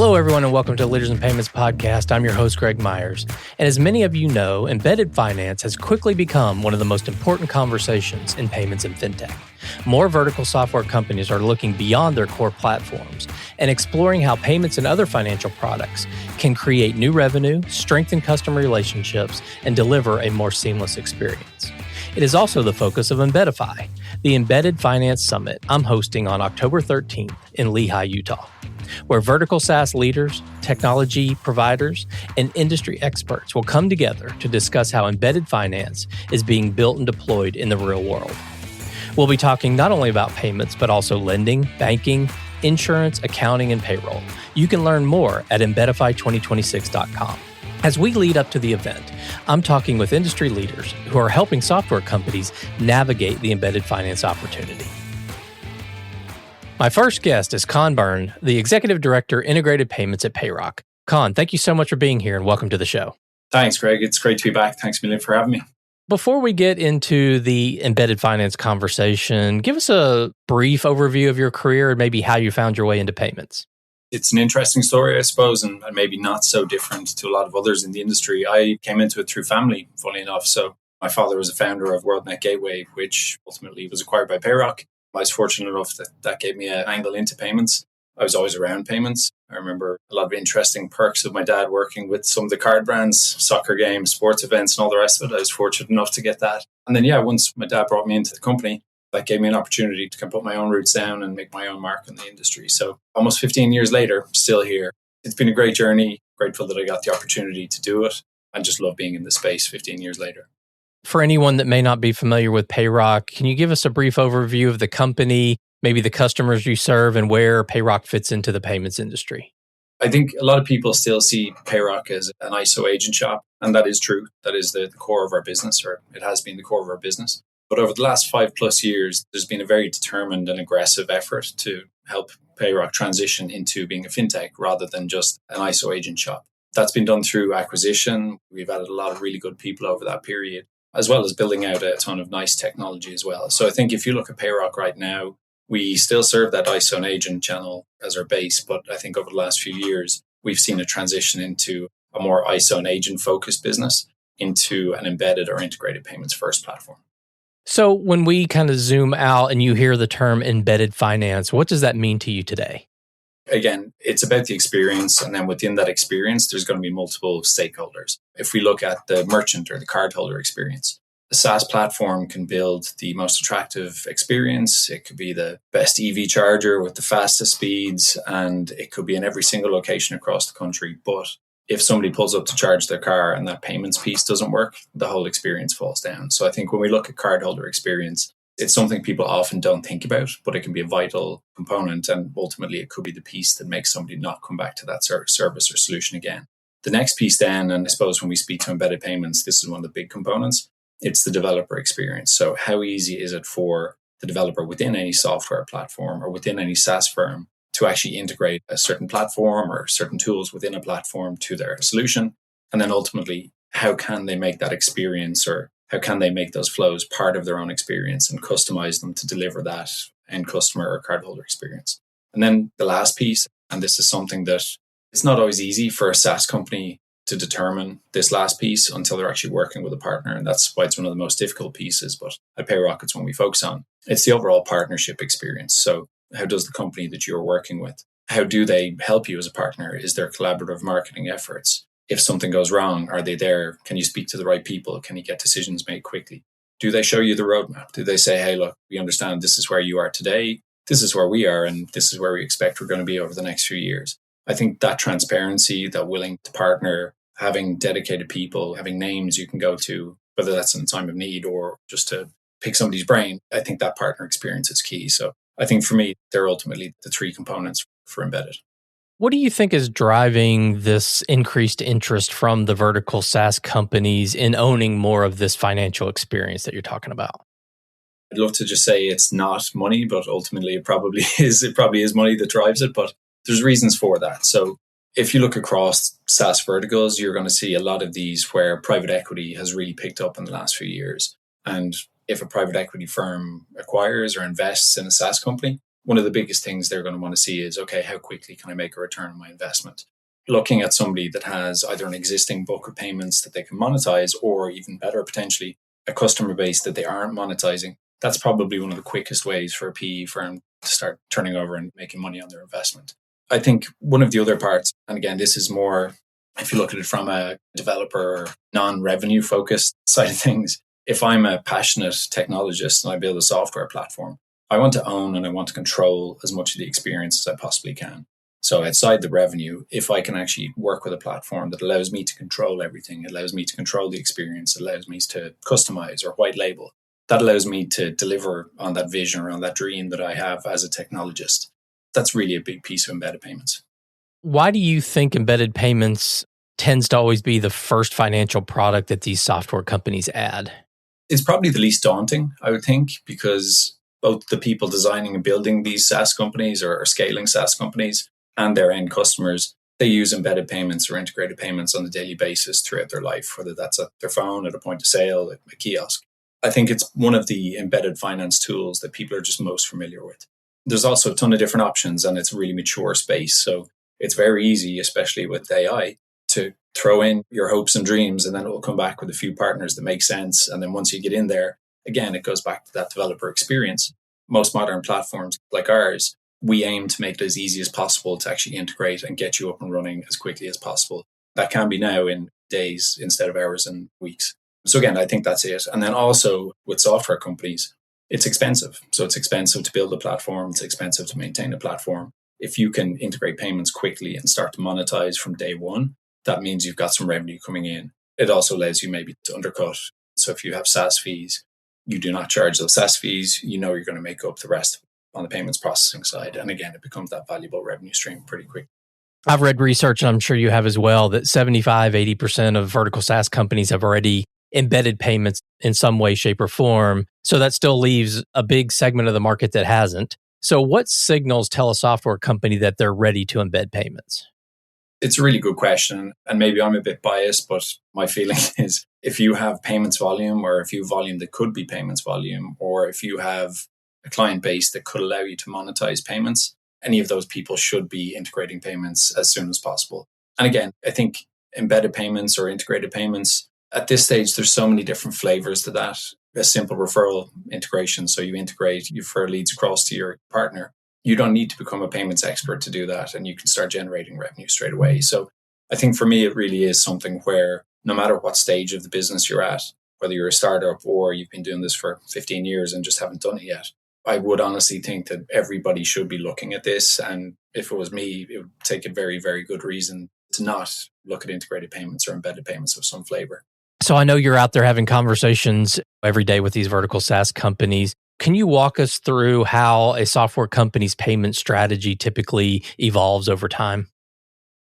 Hello, everyone, and welcome to Leaders in Payments podcast. I'm your host, Greg Myers. And as many of you know, embedded finance has quickly become one of the most important conversations in payments and fintech. More vertical software companies are looking beyond their core platforms and exploring how payments and other financial products can create new revenue, strengthen customer relationships, and deliver a more seamless experience. It is also the focus of Embeddify, the Embedded Finance Summit I'm hosting on October 13th in Lehi, Utah, where vertical SaaS leaders, technology providers, and industry experts will come together to discuss how embedded finance is being built and deployed in the real world. We'll be talking not only about payments, but also lending, banking, insurance, accounting, and payroll. You can learn more at embeddify2026.com. As we lead up to the event, I'm talking with industry leaders who are helping software companies navigate the embedded finance opportunity. My first guest is Conn Byrne, the Executive Director, Integrated Payments at Payroc. Conn, thank you so much for being here and welcome to the show. Thanks, Greg. It's great to be back. Thanks a million for having me. Before we get into the embedded finance conversation, give us a brief overview of your career and maybe how you found your way into payments. It's an interesting story, I suppose, and maybe not so different to a lot of others in the industry. I came into it through family, funny enough. So my father was a founder of WorldNet Gateway, which ultimately was acquired by Payroc. I was fortunate enough that gave me an angle into payments. I was always around payments. I remember a lot of interesting perks of my dad working with some of the card brands, soccer games, sports events, and all the rest of it. I was fortunate enough to get that. And then, once my dad brought me into the company, that gave me an opportunity to put my own roots down and make my own mark in the industry. So almost 15 years later, still here. It's been a great journey. Grateful that I got the opportunity to do it. I just love being in the space 15 years later. For anyone that may not be familiar with Payroc, can you give us a brief overview of the company, maybe the customers you serve, and where Payroc fits into the payments industry? I think a lot of people still see Payroc as an ISO agent shop, and that is true. That is the core of our business, or it has been the core of our business. But over the last 5+ years, there's been a very determined and aggressive effort to help Payroc transition into being a fintech rather than just an ISO agent shop. That's been done through acquisition. We've added a lot of really good people over that period, as well as building out a ton of nice technology as well. So I think if you look at Payroc right now, we still serve that ISO and agent channel as our base, but I think over the last few years, we've seen a transition into a more ISO and agent focused business into an embedded or integrated payments first platform. So when we kind of zoom out and you hear the term embedded finance, what does that mean to you today? Again, it's about the experience. And then within that experience, there's going to be multiple stakeholders. If we look at the merchant or the cardholder experience, a SaaS platform can build the most attractive experience. It could be the best EV charger with the fastest speeds, and it could be in every single location across the country. But if somebody pulls up to charge their car and that payments piece doesn't work, the whole experience falls down. So I think when we look at cardholder experience, it's something people often don't think about, but it can be a vital component. And ultimately, it could be the piece that makes somebody not come back to that service or solution again. The next piece then, and I suppose when we speak to embedded payments, this is one of the big components. It's the developer experience. So how easy is it for the developer within any software platform or within any SaaS firm to actually integrate a certain platform or certain tools within a platform to their solution? And then ultimately, how can they make that experience, or how can they make those flows part of their own experience and customize them to deliver that end customer or cardholder experience? And then the last piece, and this is something that it's not always easy for a SaaS company to determine this last piece until they're actually working with a partner. And that's why it's one of the most difficult pieces. But at Payroc, it's one we focus on. It's the overall partnership experience. So how does the company that you're working with, how do they help you as a partner? Is there collaborative marketing efforts? If something goes wrong, are they there? Can you speak to the right people? Can you get decisions made quickly? Do they show you the roadmap? Do they say, hey, look, we understand this is where you are today. This is where we are. And this is where we expect we're going to be over the next few years. I think that transparency, that willing to partner, having dedicated people, having names you can go to, whether that's in a time of need or just to pick somebody's brain, I think that partner experience is key. So I think for me, they're ultimately the three components for embedded. What do you think is driving this increased interest from the vertical SaaS companies in owning more of this financial experience that you're talking about? I'd love to just say it's not money, but ultimately it probably is. It probably is money that drives it, but there's reasons for that. So if you look across SaaS verticals, you're going to see a lot of these where private equity has really picked up in the last few years. And if a private equity firm acquires or invests in a SaaS company, one of the biggest things they're going to want to see is, okay, how quickly can I make a return on my investment? Looking at somebody that has either an existing book of payments that they can monetize, or even better, potentially a customer base that they aren't monetizing, that's probably one of the quickest ways for a PE firm to start turning over and making money on their investment. I think one of the other parts, and again, this is more if you look at it from a developer or non-revenue focused side of things, if I'm a passionate technologist and I build a software platform, I want to own and I want to control as much of the experience as I possibly can. So outside the revenue, if I can actually work with a platform that allows me to control everything, it allows me to control the experience, it allows me to customize or white label, that allows me to deliver on that vision or on that dream that I have as a technologist. That's really a big piece of embedded payments. Why do you think embedded payments tends to always be the first financial product that these software companies add? It's probably the least daunting, I would think, because both the people designing and building these SaaS companies or scaling SaaS companies and their end customers, they use embedded payments or integrated payments on a daily basis throughout their life, whether that's at their phone, at a point of sale, at a kiosk. I think it's one of the embedded finance tools that people are just most familiar with. There's also a ton of different options and it's a really mature space. So it's very easy, especially with AI, to throw in your hopes and dreams and then it will come back with a few partners that make sense. And then once you get in there, again, it goes back to that developer experience. Most modern platforms like ours, we aim to make it as easy as possible to actually integrate and get you up and running as quickly as possible. That can be now in days instead of hours and weeks. So again, I think that's it. And then also with software companies, it's expensive. So it's expensive to build a platform. It's expensive to maintain a platform. If you can integrate payments quickly and start to monetize from day one, that means you've got some revenue coming in. It also allows you maybe to undercut. So if you have SaaS fees, you do not charge those SaaS fees, you know you're going to make up the rest on the payments processing side. And again, it becomes that valuable revenue stream pretty quick. I've read research, and I'm sure you have as well, that 75-80% of vertical SaaS companies have already embedded payments in some way, shape, or form. So that still leaves a big segment of the market that hasn't. So what signals tell a software company that they're ready to embed payments? It's a really good question. And maybe I'm a bit biased, but my feeling is if you have payments volume or if you have volume that could be payments volume, or if you have a client base that could allow you to monetize payments, any of those people should be integrating payments as soon as possible. And again, I think embedded payments or integrated payments, at this stage, there's so many different flavors to that. A simple referral integration. So you integrate, you refer leads across to your partner. You don't need to become a payments expert to do that. And you can start generating revenue straight away. So I think for me, it really is something where no matter what stage of the business you're at, whether you're a startup or you've been doing this for 15 years and just haven't done it yet, I would honestly think that everybody should be looking at this. And if it was me, it would take a very, very good reason to not look at integrated payments or embedded payments of some flavor. So I know you're out there having conversations every day with these vertical SaaS companies. Can you walk us through how a software company's payment strategy typically evolves over time?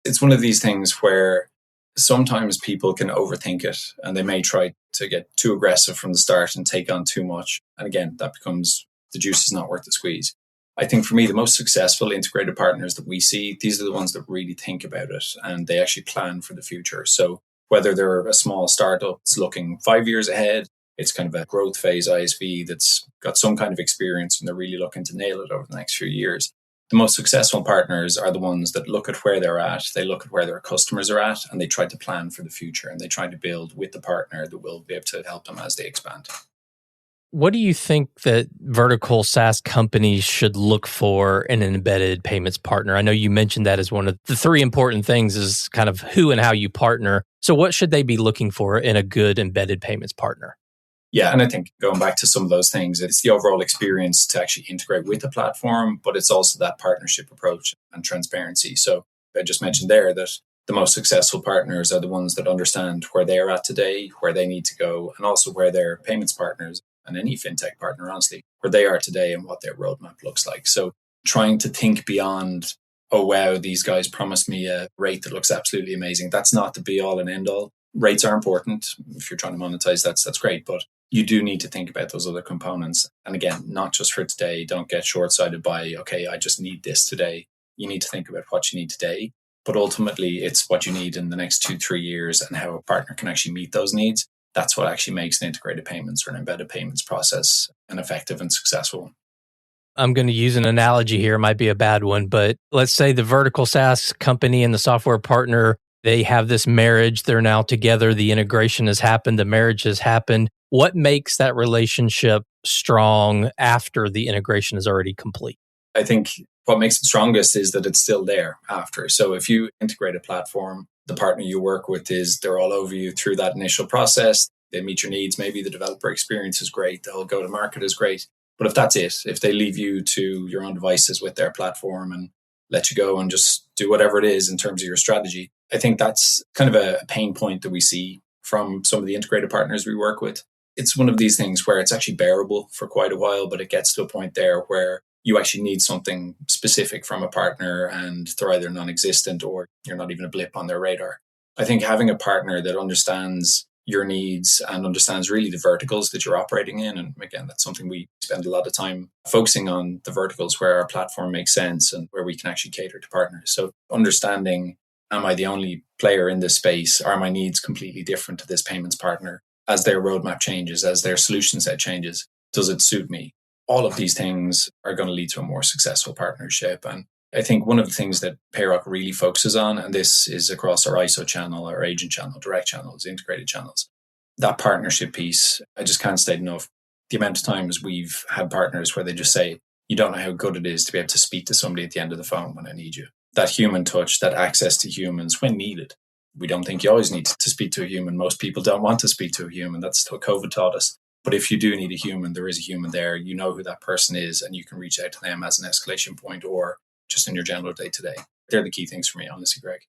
It's one of these things where sometimes people can overthink it and they may try to get too aggressive from the start and take on too much. And again, that becomes the juice is not worth the squeeze. I think for me, the most successful integrated partners that we see, these are the ones that really think about it and they actually plan for the future. So whether they're a small startup that's looking 5 years ahead, it's kind of a growth phase ISV that's got some kind of experience and they're really looking to nail it over the next few years. The most successful partners are the ones that look at where they're at, they look at where their customers are at, and they try to plan for the future and they try to build with the partner that will be able to help them as they expand. What do you think that vertical SaaS companies should look for in an embedded payments partner? I know you mentioned that as one of the three important things is kind of who and how you partner. So what should they be looking for in a good embedded payments partner? Yeah, and I think going back to some of those things, it's the overall experience to actually integrate with the platform, but it's also that partnership approach and transparency. So I just mentioned there that the most successful partners are the ones that understand where they are at today, where they need to go, and also where their payments partners and any fintech partner, honestly, where they are today and what their roadmap looks like. So trying to think beyond, oh, wow, these guys promised me a rate that looks absolutely amazing. That's not the be all and end all. Rates are important. If you're trying to monetize, that's great. But you do need to think about those other components. And again, not just for today. Don't get short-sighted by, okay, I just need this today. You need to think about what you need today. But ultimately, it's what you need in the next 2-3 years and how a partner can actually meet those needs. That's what actually makes an integrated payments or an embedded payments process an effective and successful one. I'm going to use an analogy here. It might be a bad one, but let's say the vertical SaaS company and the software partner, they have this marriage. They're now together. The integration has happened. The marriage has happened. What makes that relationship strong after the integration is already complete? I think what makes it strongest is that it's still there after. So if you integrate a platform, the partner you work with they're all over you through that initial process. They meet your needs. Maybe the developer experience is great. The whole go-to-market is great. But if that's it, if they leave you to your own devices with their platform and let you go and just do whatever it is in terms of your strategy, I think that's kind of a pain point that we see from some of the integrated partners we work with. It's one of these things where it's actually bearable for quite a while, but it gets to a point there where you actually need something specific from a partner and they're either non-existent or you're not even a blip on their radar. I think having a partner that understands your needs and understands really the verticals that you're operating in. And again, that's something we spend a lot of time focusing on, the verticals where our platform makes sense and where we can actually cater to partners. So understanding, am I the only player in this space? Are my needs completely different to this payments partner? As their roadmap changes, as their solution set changes, does it suit me? All of these things are going to lead to a more successful partnership. And I think one of the things that Payroc really focuses on, and this is across our ISO channel, our agent channel, direct channels, integrated channels, that partnership piece, I just can't state enough. The amount of times we've had partners where they just say, you don't know how good it is to be able to speak to somebody at the end of the phone when I need you. That human touch, that access to humans when needed. We don't think you always need to speak to a human. Most people don't want to speak to a human. That's what COVID taught us. But if you do need a human, there is a human there. You know who that person is and you can reach out to them as an escalation point or just in your general day-to-day. They're the key things for me, honestly, Greg.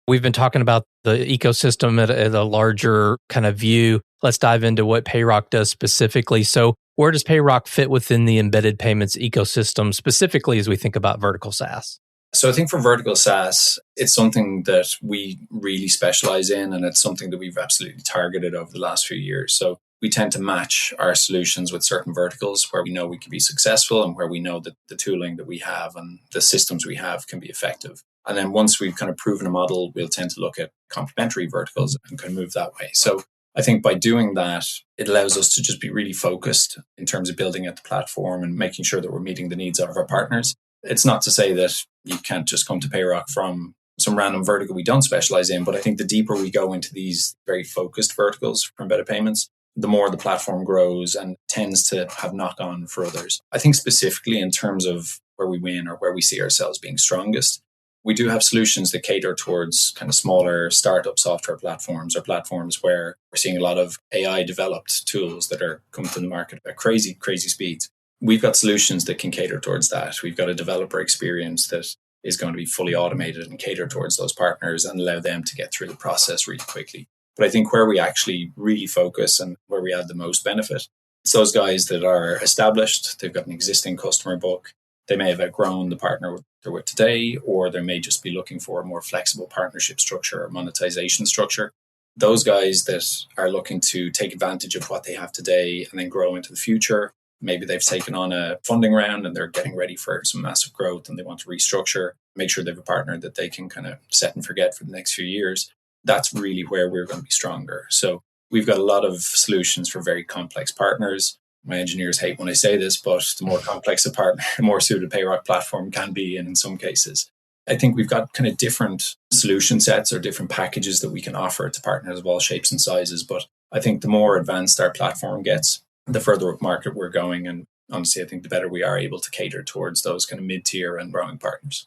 We've been talking about the ecosystem at a larger kind of view. Let's dive into what Payroc does specifically. So where does Payroc fit within the embedded payments ecosystem, specifically as we think about vertical SaaS? So I think for vertical SaaS, it's something that we really specialize in, and it's something that we've absolutely targeted over the last few years. So we tend to match our solutions with certain verticals where we know we can be successful and where we know that the tooling that we have and the systems we have can be effective. And then once we've kind of proven a model, we'll tend to look at complementary verticals and kind of move that way. So I think by doing that, it allows us to just be really focused in terms of building out the platform and making sure that we're meeting the needs of our partners. It's not to say that you can't just come to Payroc from some random vertical we don't specialize in, but I think the deeper we go into these very focused verticals for embedded payments, the more the platform grows and tends to have knock-on for others. I think specifically in terms of where we win or where we see ourselves being strongest, we do have solutions that cater towards kind of smaller startup software platforms or platforms where we're seeing a lot of AI developed tools that are coming to the market at crazy, crazy speeds. We've got solutions that can cater towards that. We've got a developer experience that is going to be fully automated and cater towards those partners and allow them to get through the process really quickly. But I think where we actually really focus and where we add the most benefit, it's those guys that are established, they've got an existing customer book, they may have outgrown the partner they're with today, or they may just be looking for a more flexible partnership structure or monetization structure. Those guys that are looking to take advantage of what they have today and then grow into the future. Maybe they've taken on a funding round and they're getting ready for some massive growth and they want to restructure, make sure they have a partner that they can kind of set and forget for the next few years. That's really where we're going to be stronger. So we've got a lot of solutions for very complex partners. My engineers hate when I say this, but the more complex a partner, the more suited Payroc platform can be in some cases. I think we've got kind of different solution sets or different packages that we can offer to partners of all shapes and sizes. But I think the more advanced our platform gets, the further up market we're going. And honestly, I think the better we are able to cater towards those kind of mid-tier and growing partners.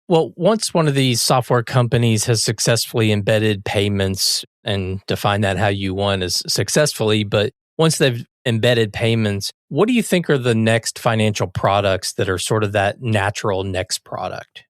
Well, once one of these software companies has successfully embedded payments, and define that how you want is successfully, but once they've embedded payments, what do you think are the next financial products that are sort of that natural next product?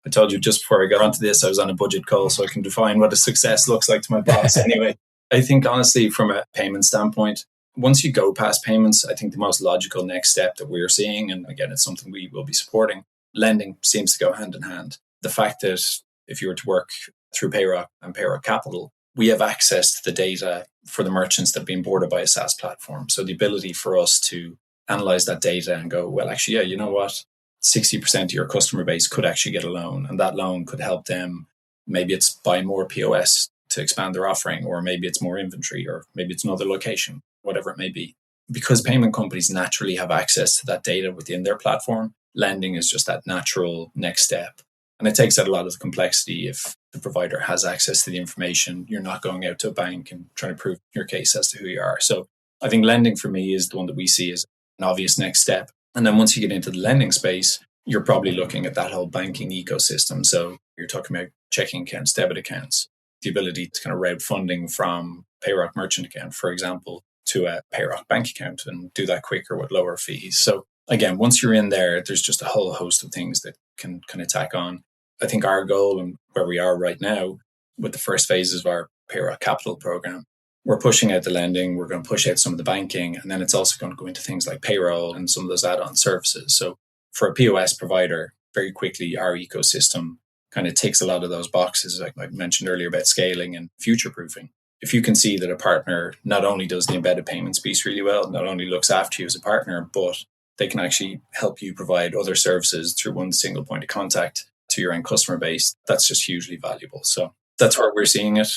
I told you just before I got onto this, I was on a budget call, so I can define what a success looks like to my boss. Anyway, I think honestly, from a payment standpoint, once you go past payments, I think the most logical next step that we're seeing, and again, it's something we will be supporting, lending seems to go hand in hand. The fact that if you were to work through Payroc and Payroc Capital, we have access to the data for the merchants that have been boarded by a SaaS platform. So the ability for us to analyze that data and go, well, actually, yeah, you know what? 60% of your customer base could actually get a loan, and that loan could help them. Maybe it's buy more POS to expand their offering, or maybe it's more inventory, or maybe it's another location, whatever it may be. because payment companies naturally have access to that data within their platform, lending is just that natural next step. And it takes out a lot of the complexity. If the provider has access to the information, you're not going out to a bank and trying to prove your case as to who you are. So I think lending for me is the one that we see as an obvious next step. And then once you get into the lending space, you're probably looking at that whole banking ecosystem. So you're talking about checking accounts, debit accounts, the ability to kind of route funding from Payroc merchant account, for example, to a Payroc bank account and do that quicker with lower fees. So again, once you're in there, there's just a whole host of things that can tack on. I think our goal and where we are right now with the first phases of our Payroc Capital program, we're pushing out the lending, we're going to push out some of the banking, and then it's also going to go into things like payroll and some of those add-on services. So for a POS provider, very quickly, our ecosystem kind of ticks a lot of those boxes, like I mentioned earlier about scaling and future-proofing. If you can see that a partner not only does the embedded payments piece really well, not only looks after you as a partner, but they can actually help you provide other services through one single point of contact to your end customer base, that's just hugely valuable. So that's where we're seeing it.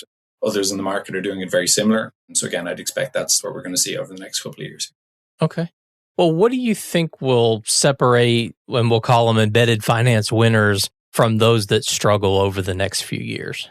Others in the market are doing it very similar. And so again, I'd expect that's what we're going to see over the next couple of years. Okay. Well, what do you think will separate, and we'll call them embedded finance winners, from those that struggle over the next few years?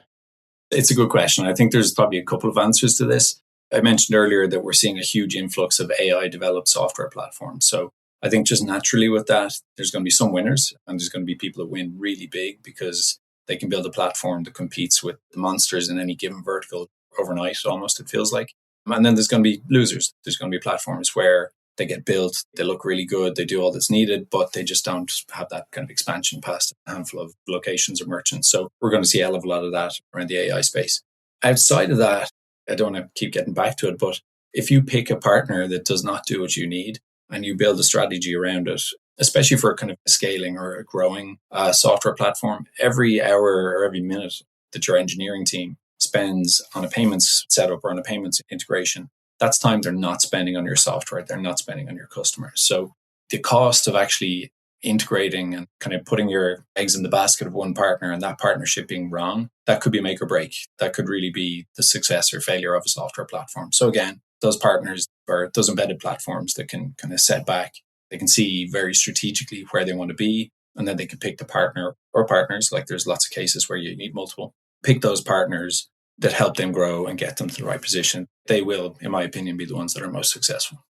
It's a good question. I think there's probably a couple of answers to this. I mentioned earlier that we're seeing a huge influx of AI-developed software platforms. So I think just naturally with that, there's going to be some winners and there's going to be people that win really big because they can build a platform that competes with the monsters in any given vertical overnight, almost, it feels like. And then there's going to be losers. There's going to be platforms where they get built, they look really good, they do all that's needed, but they just don't have that kind of expansion past a handful of locations or merchants. So we're going to see a hell of a lot of that around the AI space. Outside of that, I don't want to keep getting back to it, but if you pick a partner that does not do what you need and you build a strategy around it, especially for kind of a scaling or a growing software platform, every hour or every minute that your engineering team spends on a payments setup or on a payments integration, that's time they're not spending on your software, they're not spending on your customers. So the cost of actually integrating and kind of putting your eggs in the basket of one partner and that partnership being wrong, that could be make or break. That could really be the success or failure of a software platform. So again, those partners or those embedded platforms that can kind of set back, they can see very strategically where they want to be, and then they can pick the partner or partners. Like there's lots of cases where you need multiple. Pick those partners that help them grow and get them to the right position. They will, in my opinion, be the ones that are most successful.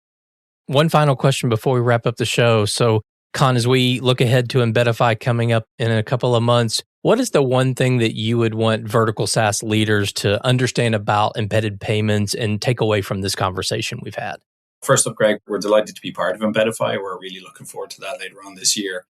One final question before we wrap up the show. So, Conn, as we look ahead to Embeddify coming up in a couple of months, what is the one thing that you would want vertical SaaS leaders to understand about embedded payments and take away from this conversation we've had? First up, Greg, we're delighted to be part of Embeddify. We're really looking forward to that later on this year.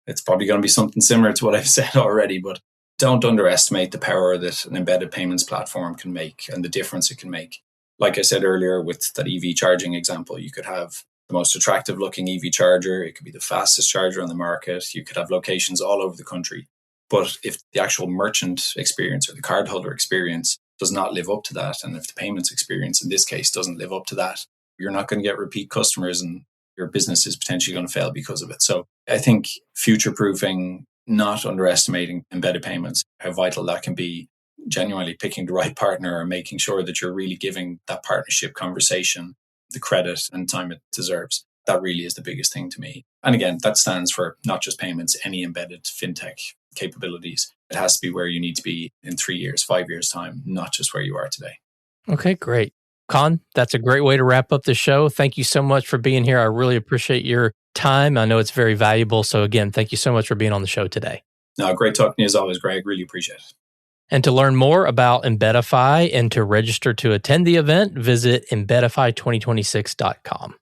It's probably going to be something similar to what I've said already, but don't underestimate the power that an embedded payments platform can make and the difference it can make. Like I said earlier, with that EV charging example, you could have the most attractive looking EV charger. It could be the fastest charger on the market. You could have locations all over the country. But if the actual merchant experience or the cardholder experience does not live up to that, and if the payments experience in this case doesn't live up to that, you're not going to get repeat customers and your business is potentially going to fail because of it. So I think future-proofing, not underestimating embedded payments, how vital that can be, genuinely picking the right partner or making sure that you're really giving that partnership conversation the credit and time it deserves. That really is the biggest thing to me. And again, that stands for not just payments, any embedded fintech capabilities. It has to be where you need to be in 3 years, 5 years' time, not just where you are today. Okay, great. Conn, that's a great way to wrap up the show. Thank you so much for being here. I really appreciate your time. I know it's very valuable. So again, thank you so much for being on the show today. No, great talking to you as always, Greg. Really appreciate it. And to learn more about Embeddify and to register to attend the event, visit embeddify2026.com.